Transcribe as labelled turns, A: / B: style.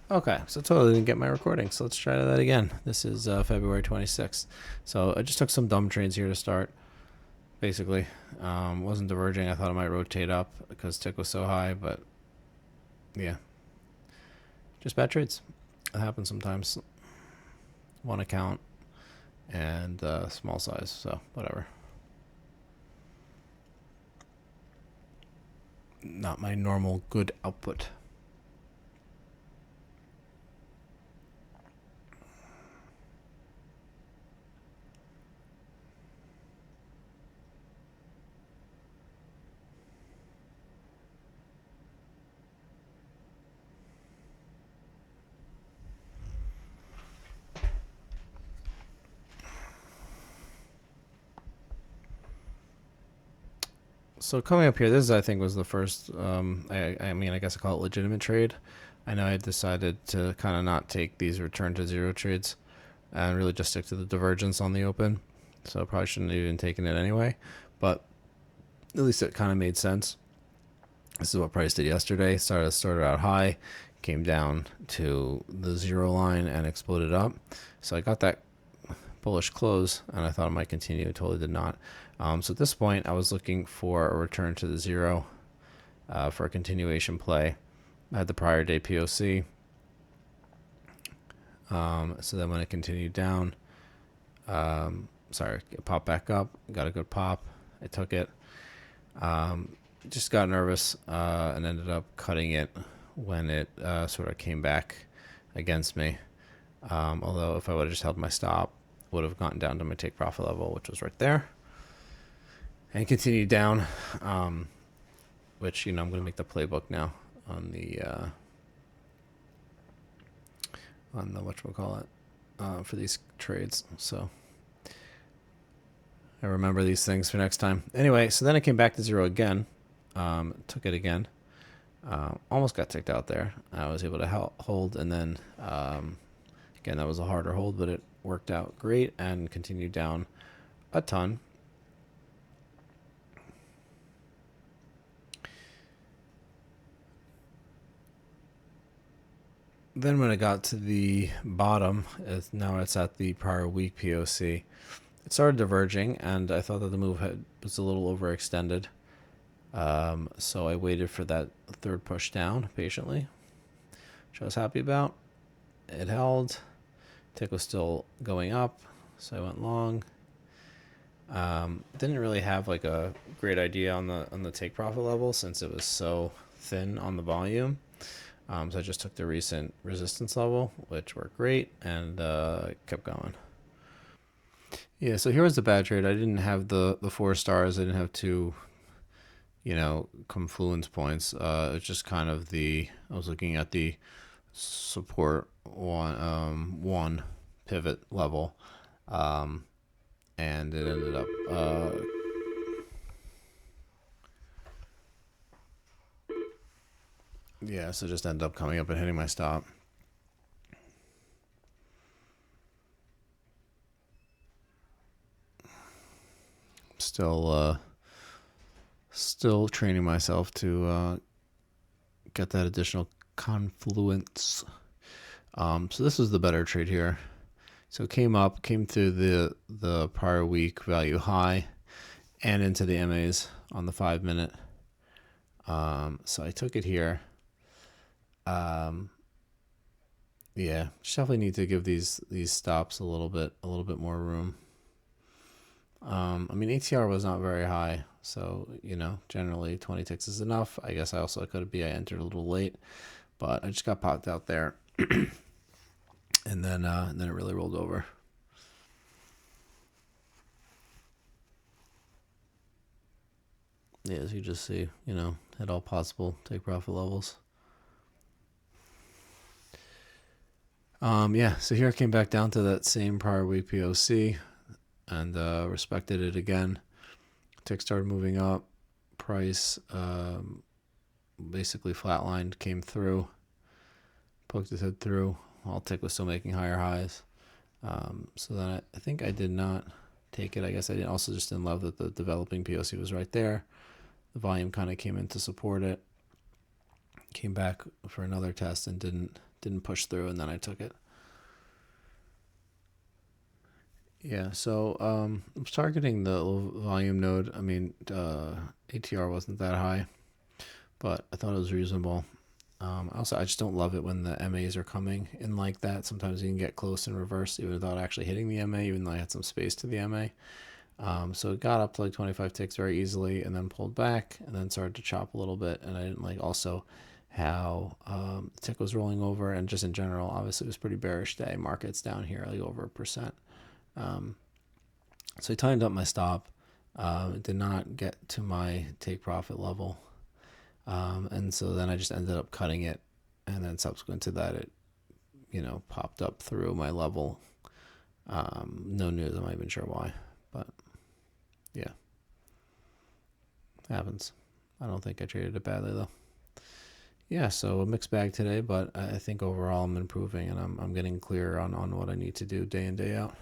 A: Okay, so totally didn't get my recording, so let's try that again. This is February 26th. So I just took some dumb trades here to start, basically. Wasn't diverging. I thought it might rotate up because tick was so high, but yeah, just bad trades. It happens sometimes. One account and small size, so whatever. Not my normal good output. So coming up here, this I think was the first. I mean, I guess I call it legitimate trade. I know I decided to kind of not take these return to zero trades and really just stick to the divergence on the open. So I probably shouldn't have even taken it anyway, but at least it kind of made sense. This is what price did yesterday. Started out high, came down to the zero line and exploded up. So I got that bullish close, and I thought it might continue. It totally did not. So at this point, I was looking for a return to the zero for a continuation play. I had the prior day POC. So then when it continued down, it popped back up. Got a good pop. I took it. Just got nervous and ended up cutting it when it sort of came back against me. Although if I would have just held my stop, would have gotten down to my take profit level, which was right there, and continued down. Which I'm going to make the playbook now on the whatchamacallit for these trades. So I remember these things for next time. Anyway, so then it came back to zero again. Took it again. Almost got ticked out there. I was able to hold, and then again, that was a harder hold, but it worked out great and continued down a ton. Then when it got to the bottom, now it's at the prior week POC, it started diverging, and I thought that the move was a little overextended. So I waited for that third push down patiently, which I was happy about. It held. Tick was still going up, so I went long. Didn't really have like a great idea on the take profit level since it was so thin on the volume. So I just took the recent resistance level, which worked great, and kept going. Yeah, so here was the bad trade. I didn't have the 4 stars. I didn't have 2, confluence points. It's just kind of I was looking at the support one pivot level, and it ended up so just ended up coming up and hitting my stop. Still training myself to get that additional confluence. So this was the better trade here. So it came through the prior week value high and into the MAs on the 5-minute. So I took it here. Just definitely need to give these stops a little bit more room. I mean, ATR was not very high, so generally 20 ticks is enough. I guess I entered a little late, but I just got popped out there, and then it really rolled over. Yeah, as you just see, hit all possible take profit levels. So here I came back down to that same prior week POC and respected it again. Tick started moving up. Price basically flatlined, came through, poked his head through. While tick was still making higher highs. So then I think I did not take it. I guess I just didn't love that the developing POC was right there. The volume kind of came in to support it. Came back for another test and didn't push through, and then I took it. Yeah, so I was targeting the low volume node. I mean, ATR wasn't that high, but I thought it was reasonable. Also, I just don't love it when the MAs are coming in like that. Sometimes you can get close and reverse even without actually hitting the MA, even though I had some space to the MA. So it got up to like 25 ticks very easily and then pulled back and then started to chop a little bit. And I didn't like also how the tick was rolling over, and just in general, obviously it was pretty bearish day. Markets down here like over 1%. So I tightened up my stop. It did not get to my take profit level. And so then I just ended up cutting it. And then subsequent to that, it, popped up through my level. No news. I'm not even sure why. But yeah, happens. I don't think I traded it badly though. Yeah, so a mixed bag today, but I think overall I'm improving, and I'm getting clear on what I need to do day in, day out.